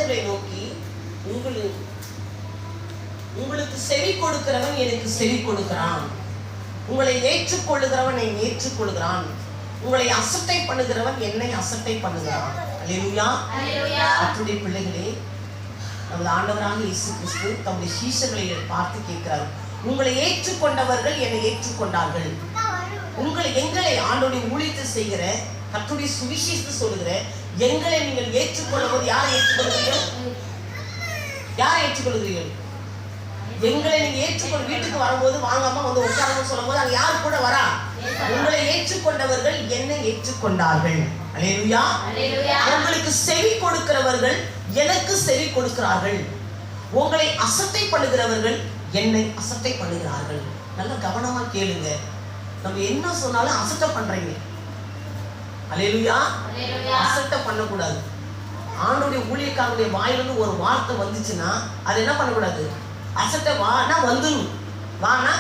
சீஷர்களை நோக்கி, உங்களுக்கு செவி கொடுக்கிறவன் எனக்கு செவி கொடுக்கிறான், உங்களை ஏற்றுக்கொள்ளுகிறவன் என்னை ஏற்றுக்கொள்கிறான், உங்களை அசட்டை பண்ணுகிறவன் என்னை அசட்டை பண்ணுகிறான். அல்லேலூயா. கர்த்தருடைய பிள்ளைகளே, நமது ஆண்டவராக இயேசு கிறிஸ்து தம்முடைய சீஷர்களை பார்த்து கேட்கிறார், உங்களை ஏற்றுக்கொண்டவர்கள் என்னை ஏற்றுக்கொண்டார்கள். எங்களை ஆண்டோடைய ஊழியத்தை செய்கிற, கர்த்தருடைய சுவிசேஷத்தை சொல்லுகிற எங்களை நீங்கள் ஏற்றுக்கொள்ளும் போது யாரை ஏற்றுக்கொள்கிறீர்கள்? யாரை ஏற்றுக்கொள்கிறீர்கள்? எங்களை நீங்க ஏற்றுக்கொள்ள வீட்டுக்கு வரும்போது வாங்காம வந்து உட்காரணும் சொல்லும் போது அங்க யாரு கூட வரா? உங்களை ஏற்றுக்கொண்டவர்கள் என்னை ஏற்றுக்கொண்டார்கள். அல்லேலூயா. உங்களுக்கு செவி கொடுக்கிறவர்கள் எனக்கு செவி கொடுக்கிறார்கள். உங்களை அசட்டை பண்ணுகிறவர்கள் என்னை அசட்டை பண்ணுகிறார்கள். நல்ல கவனமா கேளுங்க. நம்ம என்ன சொன்னாலும் அசட்டை பண்றீங்க. அல்லேலூயா. அசட்டை பண்ணக்கூடாது. ஆண்டோடைய ஊழியக்காரனுடைய வாயிலிருந்து ஒரு வார்த்தை வந்துச்சுன்னா அது என்ன பண்ணக்கூடாது? அசட்டை வானா வந்துடும். வானா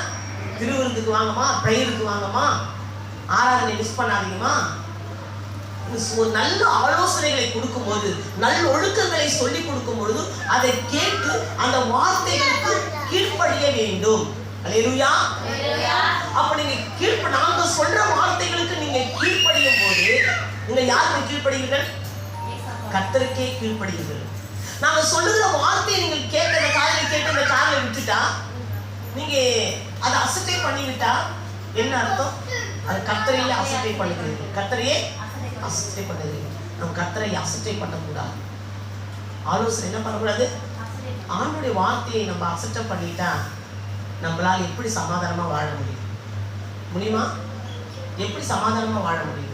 திருவிருந்துக்கு வாங்கம்மா, ப்ரேயருக்கு வாங்கம்மா, ஆராதனை மிஸ் பண்ணாதீங்கம்மா. ஒரு நல்ல ஆலோசனைகளை கொடுக்கும்போது, நல்ல ஒழுக்கங்களை சொல்லி கொடுக்கும் பொழுது அதை கேட்டு அந்த வார்த்தைகளுக்கு கீழ்ப்படிய வேண்டும். அல்லேலூயா. அப்ப நீங்க நாங்க சொல்ற வார்த்தைகளுக்கு நீங்க கீழ்ப்படியும் போது நீங்க யாருக்கு கீழ்ப்படுவீர்கள்? கர்த்தருக்கே கீழ்ப்படுவீர்கள். நாங்க சொல்லுகிற வார்த்தையை நீங்கள் கேட்ட காலையில் கேட்டு இந்த காலையில் விட்டுட்டா, நீங்க அதை அசட்டை பண்ணிவிட்டா என்ன அர்த்தம்? அது கர்த்தரையே அசட்டை பண்ணுகிறீர்கள். கர்த்தரையே அசட்டை பண்ணுகிறீர்கள். நம்ம கர்த்தரை அசட்டை பண்ணக்கூடாது. ஆலோசனை என்ன பண்ணக்கூடாது? ஆண்டோடைய வார்த்தையை நம்ம அசட்டை பண்ணிட்டா நம்மளால் எப்படி சமாதானமா வாழ முடியுமா? எப்படி சமாதானமா வாழ முடியும்?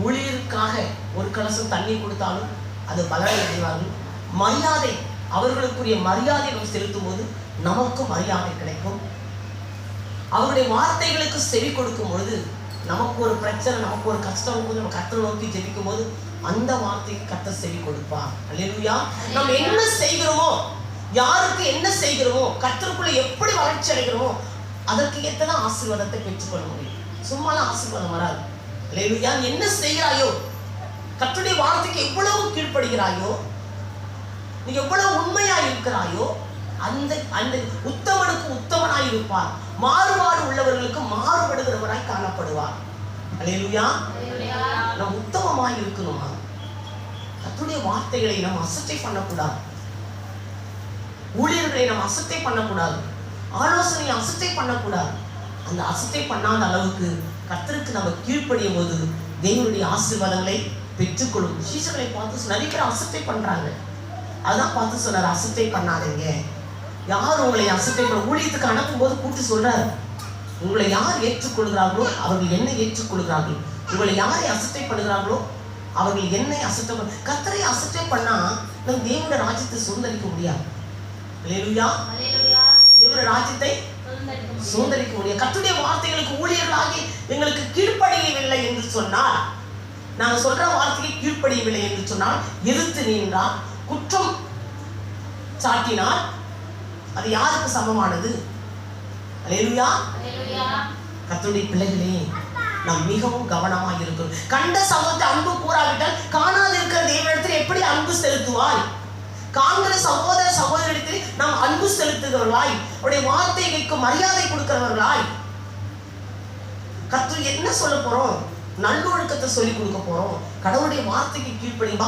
ஊழியருக்காக ஒரு கலசம் தண்ணி கொடுத்தாலும் அது பலனை அடைவார்கள். மரியாதை, அவர்களுக்குரிய மரியாதை நம்ம செலுத்தும் போது நமக்கும் மரியாதை கிடைக்கும். அவருடைய வார்த்தைகளுக்கு செவி கொடுக்கும் பொழுது நமக்கு ஒரு பிரச்சனை, நமக்கு ஒரு கஷ்டம் போது நம்ம கர்த்தரை நோக்கி ஜெபிக்கும் போது அந்த வார்த்தைக்கு கர்த்தர் செவி கொடுப்பார். அல்லேலூயா. நம்ம என்ன செய்கிறோமோ, யாருக்கு என்ன செய்கிறோமோ, கர்த்தருக்குள்ள எப்படி வளர்ச்சி அடைகிறோமோ அதற்கு ஏற்றதான் ஆசீர்வாதத்தை பெற்றுக்கொள்ள முடியும். சும்மாலாம் ஆசீர்வாதம் வராது. அல்லேலூயா. என்ன செய்கிறாயோ, கர்த்தருடைய வார்த்தைக்கு எவ்வளவு கீழ்ப்படுகிறாயோ, நீ எவ்வளவு உண்மையா இருக்கிறாயோ அந்த அந்த உத்தமனுக்கு உத்தமனாய் இருப்பார். மாறுபாடு உள்ளவர்களுக்கு மாறுபடுகிறவராய் காணப்படுவார். அல்லேலூயா. நம்ம உத்தமமாய் இருக்கணுமா? கர்த்தருடைய வார்த்தைகளை நம்ம அசட்டை பண்ணக்கூடாது. ஊழியர்களை நம்ம அசட்டை பண்ணக்கூடாது. ஆலோசனையை அசட்டை பண்ணக்கூடாது. அந்த அசட்டை பண்ணாத அளவுக்கு கர்த்தருக்கு நம்ம கீழ்ப்படியும் போது தேவனுடைய ஆசீர்வாதங்களை பெற்றுக்கொள்ளும். சீஷர்களை பார்த்து நிறைய பேர் அசட்டை பண்றாங்க. அதான் பார்த்து சொன்னார், அசட்டை பண்ணாதீங்க. யார் உங்களை அசட்டை பண்ண ஊழியத்துக்கு அனுப்பும் போது கூப்பிட்டு சொல்றாரு, உங்களை யார் ஏற்றுக்கொள்கிறார்களோ அவர்கள் என்னை ஏற்றுக்கொள்கிறார்கள், உங்களை யாரை அசட்டை பண்ணுகிறார்களோ அவர்கள் என்னை அசட்டை பண்ண. கர்த்தரை அசட்டை பண்ணா நம்ம தேவனுடைய ராஜ்யத்தை சுதந்திரிக்க முடியாது. அல்லேலூயா. தேவனுடைய ராஜ்யத்தை சுதந்திரிக்க முடியாது. கர்த்தருடைய வார்த்தைகளுக்கு ஊழியர்களாகி எங்களுக்கு கீழ்ப்படியவில்லை என்று சொன்னால், நாங்க சொல்ற வார்த்தைக்கு கீழ்ப்படியவில்லை என்று சொன்னால், எதிர்த்து நின்றால், குற்றம் சாட்டினால் அது யாருக்கு சமமானது? அல்லேலூயா. கர்த்தருடைய பிள்ளைகளே, நாம் மிகவும் கவனமாக இருக்கிறோம். கண்ட சமூகத்தை அன்பு கூறாவிட்டால் காணாது இருக்கிற தேவனிடத்தில் எப்படி அன்பு செலுத்துவாய்? காண்கிற சகோதர சகோதரிடத்தில் நாம் அன்பு செலுத்துகிறவர்களாய், அவருடைய வார்த்தைகளுக்கு மரியாதை கொடுக்கிறவர்களாய். கர்த்தர் என்ன சொல்ல போறோம்? நல்லொழுக்கத்தை சொல்லி கொடுக்க போறோம். கடவுளுடைய வார்த்தைக்கு கீழ்ப்படி